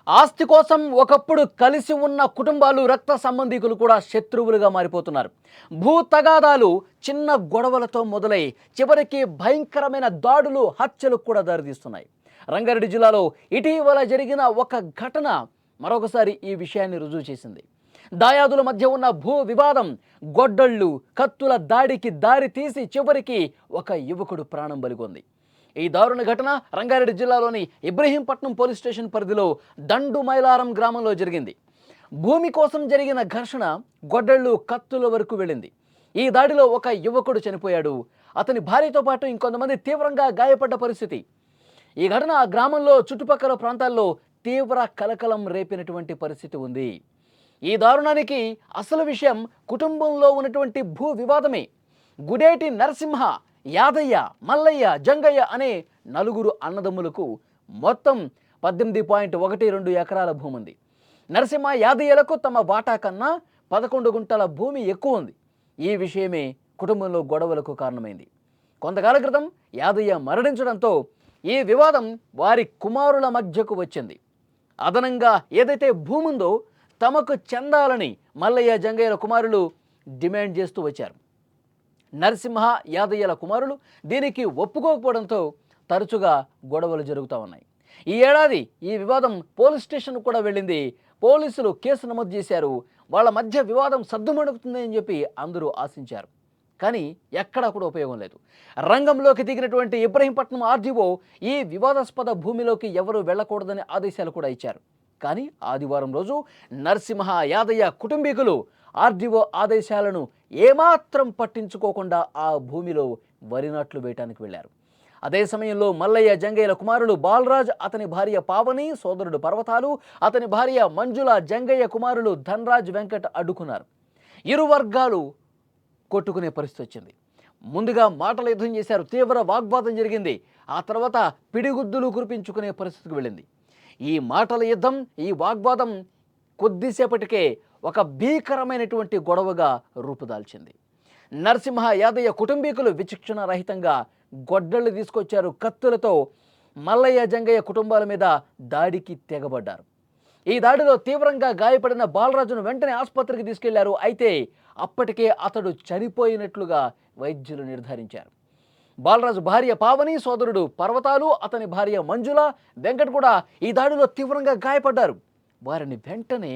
ఆస్తి కోసం ఒకప్పుడు కలిసి ఉన్న కుటుంబాలు రక్త సంబంధికులు కూడా శత్రువులుగా మారిపోతున్నారు. భూ తగాదాలు చిన్న గొడవలతో మొదలై చివరికి భయంకరమైన దాడులు, హత్యలు కూడా దారితీస్తున్నాయి. రంగారెడ్డి జిల్లాలో ఇటీవల జరిగిన ఒక ఘటన మరొకసారి ఈ విషయాన్ని రుజువు చేసింది. దాయాదుల మధ్య ఉన్న భూ వివాదం గొడ్డళ్ళు, కత్తుల దాడికి దారి తీసి చివరికి ఒక యువకుడు ప్రాణం బలిగొంది. ఈ దారుణ ఘటన రంగారెడ్డి జిల్లాలోని ఇబ్రహీంపట్నం పోలీస్ స్టేషన్ పరిధిలో దండు మైలారం గ్రామంలో జరిగింది. భూమి కోసం జరిగిన ఘర్షణ గొడ్డళ్ళు, కత్తుల వరకు వెళ్ళింది. ఈ దాడిలో ఒక యువకుడు చనిపోయాడు. అతని భార్యతో పాటు ఇంకొంతమంది తీవ్రంగా గాయపడ్డ పరిస్థితి. ఈ ఘటన ఆ గ్రామంలో చుట్టుపక్కల ప్రాంతాల్లో తీవ్ర కలకలం రేపినటువంటి పరిస్థితి ఉంది. ఈ దారుణానికి అసలు విషయం కుటుంబంలో ఉన్నటువంటి భూ వివాదమే. గుడేటి నరసింహ, యాదయ్య, మల్లయ్య, జంగయ్య అనే నలుగురు అన్నదమ్ములకు మొత్తం 18.12 ఎకరాల భూమి ఉంది. నరసింహ, యాదయ్యలకు తమ వాటా కన్నా 11 గుంటల భూమి ఎక్కువ ఉంది. ఈ విషయమే కుటుంబంలో గొడవలకు కారణమైంది. కొంతకాల క్రితం యాదయ్య మరణించడంతో ఈ వివాదం వారి కుమారుల మధ్యకు వచ్చింది. అదనంగా ఏదైతే భూమి ఉందో తమకు చెందాలని మల్లయ్య, జంగయ్యల కుమారులు డిమాండ్ చేస్తూ వచ్చారు. నరసింహ, యాదయ్యల కుమారులు దీనికి ఒప్పుకోకపోవడంతో తరచుగా గొడవలు జరుగుతూ ఉన్నాయి. ఈ ఏడాది ఈ వివాదం పోలీస్ స్టేషన్ కూడా వెళ్ళింది. పోలీసులు కేసు నమోదు చేశారు. వాళ్ళ మధ్య వివాదం సద్దుమణుగుతుందని చెప్పి అందరూ ఆశించారు. కానీ ఎక్కడా కూడా ఉపయోగం లేదు. రంగంలోకి దిగినటువంటి ఇబ్రహీంపట్నం ఆర్డీఓ ఈ వివాదాస్పద భూమిలోకి ఎవరూ వెళ్ళకూడదని ఆదేశాలు కూడా ఇచ్చారు. కానీ ఆదివారం రోజు నరసింహ, యాదయ్య కుటుంబీకులు ఆర్డీఓ ఆదేశాలను ఏమాత్రం పట్టించుకోకుండా ఆ భూమిలో వరి నాట్లు వేయటానికి వెళ్ళారు. అదే సమయంలో మల్లయ్య, జంగయ్యల కుమారులు బాలరాజ్, అతని భార్య పావని, సోదరుడు పర్వతాలు, అతని భార్య మంజుల, జంగయ్య కుమారులు ధనరాజ్, వెంకట్ అడ్డుకున్నారు. ఇరు వర్గాలు కొట్టుకునే పరిస్థితి వచ్చింది. ముందుగా మాటల యుద్ధం చేశారు. తీవ్ర వాగ్వాదం జరిగింది. ఆ తర్వాత పిడిగుద్దులు కురిపించుకునే పరిస్థితికి వెళ్ళింది. ఈ మాటల యుద్ధం, ఈ వాగ్వాదం కొద్దిసేపటికే ఒక భీకరమైనటువంటి గొడవగా రూపుదాల్చింది. నరసింహ, యాదయ్య కుటుంబీకులు విచక్షణ రహితంగా గొడ్డళ్ళు తీసుకొచ్చారు. కత్తులతో మల్లయ్య, జంగయ్య కుటుంబాల మీద దాడికి తెగబడ్డారు. ఈ దాడిలో తీవ్రంగా గాయపడిన బాలరాజును వెంటనే ఆసుపత్రికి తీసుకెళ్లారు. అయితే అప్పటికే అతడు చనిపోయినట్లుగా వైద్యులు నిర్ధారించారు. బాలరాజు భార్య పావని, సోదరుడు పర్వతాలు, అతని భార్య మంజుల, వెంకట్ కూడా ఈ దాడిలో తీవ్రంగా గాయపడ్డారు. వారిని వెంటనే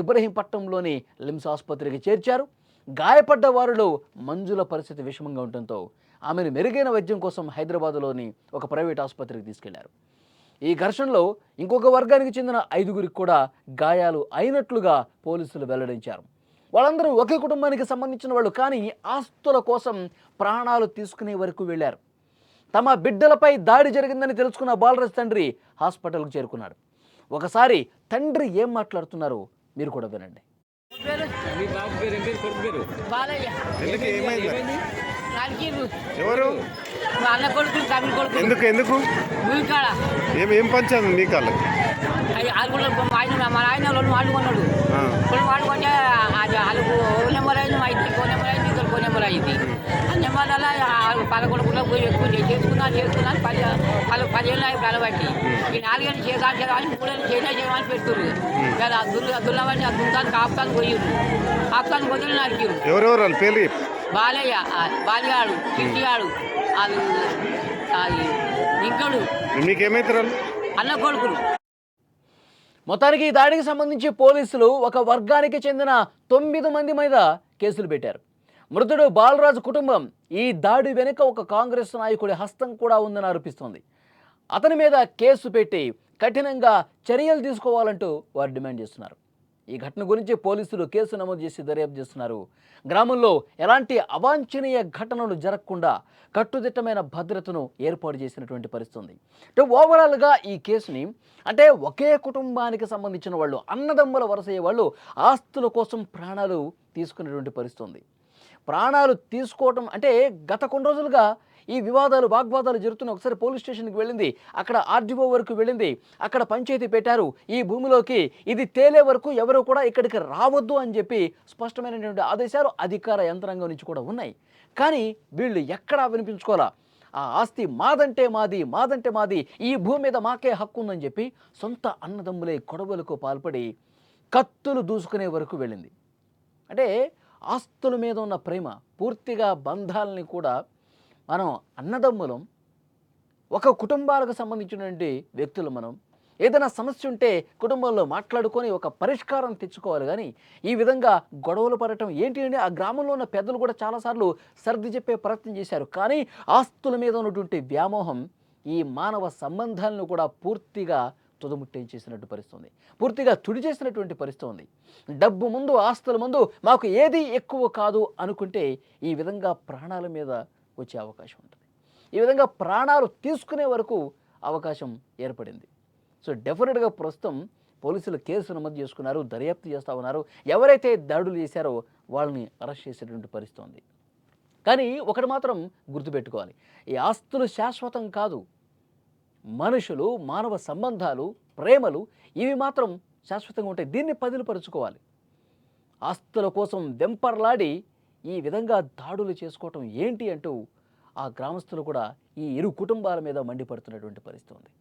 ఇబ్రహీంపట్నంలోని లిమ్స్ ఆసుపత్రికి చేర్చారు. గాయపడ్డ వారిలో మంజుల పరిస్థితి విషమంగా ఉండటంతో ఆమెను మెరుగైన వైద్యం కోసం హైదరాబాద్లోని ఒక ప్రైవేట్ ఆసుపత్రికి తీసుకెళ్లారు. ఈ ఘర్షణలో ఇంకొక వర్గానికి చెందిన 5గురికి కూడా గాయాలు అయినట్లుగా పోలీసులు వెల్లడించారు. వాళ్ళందరూ ఒకే కుటుంబానికి సంబంధించిన వాళ్ళు, కానీ ఆస్తుల కోసం ప్రాణాలు తీసుకునే వరకు వెళ్ళారు. తమ బిడ్డలపై దాడి జరిగిందని తెలుసుకున్న బాలరాజ్ తండ్రి హాస్పిటల్కు చేరుకున్నాడు. ఒకసారి తండ్రి ఏం మాట్లాడుతున్నారో మీరు కూడా వినండి. ఎవరు ఎందుకు ఎందుకు ఏం పంచాను నీ కాళ్ళకి? మా ఆయన వాళ్ళు కొన్నాడు. వాళ్ళు కొంటే వాళ్ళకు ఓ నెంబర్ అయింది, మా ఇద్దరికి ఓ నెంబర్ అయింది, ఇద్దరికి ఓ నెంబర్ అయింది. ఆ నెంబర్ వల్ల పదకొండు పోయి ఎక్కువ చేసుకున్నాను. వాళ్ళు 10 ఏళ్ళు ఇప్పుడు అలబట్టి ఈ 4 ఏళ్ళు చేయాలని 3 ఏళ్ళు చేయమని పెడుతున్నారు. దుల్లవాడిని ఆ దుంతాన్ని కాపుతాన్ని పోయిరు. కాపుతాన్ని వదిలి నరికిరు. ఎవరెవరు వాళ్ళ పేర్లు? బాలయ్య, బాలిగాడు, కిట్టిగాడు, అది ఇంకడు, మీకేమైతారు అన్న కొడుకులు. మొత్తానికి ఈ దాడికి సంబంధించి పోలీసులు ఒక వర్గానికి చెందిన 9 మంది మీద కేసులు పెట్టారు. మృతుడు బాలరాజు కుటుంబం ఈ దాడి వెనుక ఒక కాంగ్రెస్ నాయకుడి హస్తం కూడా ఉందని ఆరోపిస్తోంది. అతని మీద కేసు పెట్టి కఠినంగా చర్యలు తీసుకోవాలంటూ వారు డిమాండ్ చేస్తున్నారు. ఈ ఘటన గురించి పోలీసులు కేసు నమోదు చేసి దర్యాప్తు చేస్తున్నారు. గ్రామంలో ఎలాంటి అవాంఛనీయ ఘటనలు జరగకుండా కట్టుదిట్టమైన భద్రతను ఏర్పాటు చేసినటువంటి పరిస్థితి ఉంది. అంటే ఓవరాల్గా ఈ కేసుని ఒకే కుటుంబానికి సంబంధించిన వాళ్ళు, అన్నదమ్ముల వరసయ్యే వాళ్ళు ఆస్తుల కోసం ప్రాణాలు తీసుకునేటువంటి పరిస్థితి ఉంది. ప్రాణాలు తీసుకోవటం గత కొన్ని రోజులుగా ఈ వివాదాలు, వాగ్వాదాలు జరుగుతున్నాయి. ఒకసారి పోలీస్ స్టేషన్కి వెళ్ళింది, అక్కడ ఆర్డీఓ వరకు వెళ్ళింది, అక్కడ పంచాయతీ పెట్టారు. ఈ భూమిలోకి ఇది తేలే వరకు ఎవరు కూడా ఇక్కడికి రావద్దు అని చెప్పి స్పష్టమైనటువంటి ఆదేశాలు అధికార యంత్రాంగం నుంచి కూడా ఉన్నాయి. కానీ వీళ్ళు ఎక్కడా వినిపించుకోవాలా. ఆ ఆస్తి మాదంటే మాది, మాదంటే మాది, ఈ భూమి మీద మాకే హక్కు ఉందని చెప్పి సొంత అన్నదమ్ములే గొడవలకు పాల్పడి కత్తులు దూసుకునే వరకు వెళ్ళింది. అంటే ఆస్తుల మీద ఉన్న ప్రేమ, పూర్తిగా బంధాలని కూడా మనం అన్నదమ్ములం, ఒక కుటుంబాలకు సంబంధించినటువంటి వ్యక్తులు మనం ఏదైనా సమస్య ఉంటే కుటుంబంలో మాట్లాడుకొని ఒక పరిష్కారం తెచ్చుకోవాలి. కానీ ఈ విధంగా గొడవలు పడటం ఏంటి అని ఆ గ్రామంలో ఉన్న పెద్దలు కూడా చాలాసార్లు సర్ది చెప్పే ప్రయత్నం చేశారు. కానీ ఆస్తుల మీద ఉన్నటువంటి వ్యామోహం ఈ మానవ సంబంధాలను కూడా పూర్తిగా తుదముట్టించేసినట్టు పరిస్థితుంది, పూర్తిగా తుడిచేసినటువంటి పరిస్థితి ఉంది. డబ్బు ముందు, ఆస్తుల ముందు మాకు ఏది ఎక్కువ కాదు అనుకుంటే ఈ విధంగా ప్రాణాల మీద వచ్చే అవకాశం ఉంటుంది. ఈ విధంగా ప్రాణాలు తీసుకునే వరకు అవకాశం ఏర్పడింది. సో డెఫినెట్గా ప్రస్తుతం పోలీసులు కేసు నమోదు చేసుకున్నారు, దర్యాప్తు చేస్తూ ఉన్నారు. ఎవరైతే దాడులు చేశారో వాళ్ళని అరెస్ట్ చేసేటువంటి పరిస్థితి ఉంది. కానీ ఒకటి మాత్రం గుర్తుపెట్టుకోవాలి, ఈ ఆస్తులు శాశ్వతం కాదు. మనుషులు, మానవ సంబంధాలు, ప్రేమలు ఇవి మాత్రం శాశ్వతంగా ఉంటాయి. దీన్ని పదిలపరుచుకోవాలి. ఆస్తుల కోసం వెంపర్లాడి ఈ విధంగా దాడులు చేసుకోవటం ఏంటి అంటూ ఆ గ్రామస్తులు కూడా ఈ ఇరు కుటుంబాల మీద మండిపడుతున్నటువంటి పరిస్థితి ఉంది.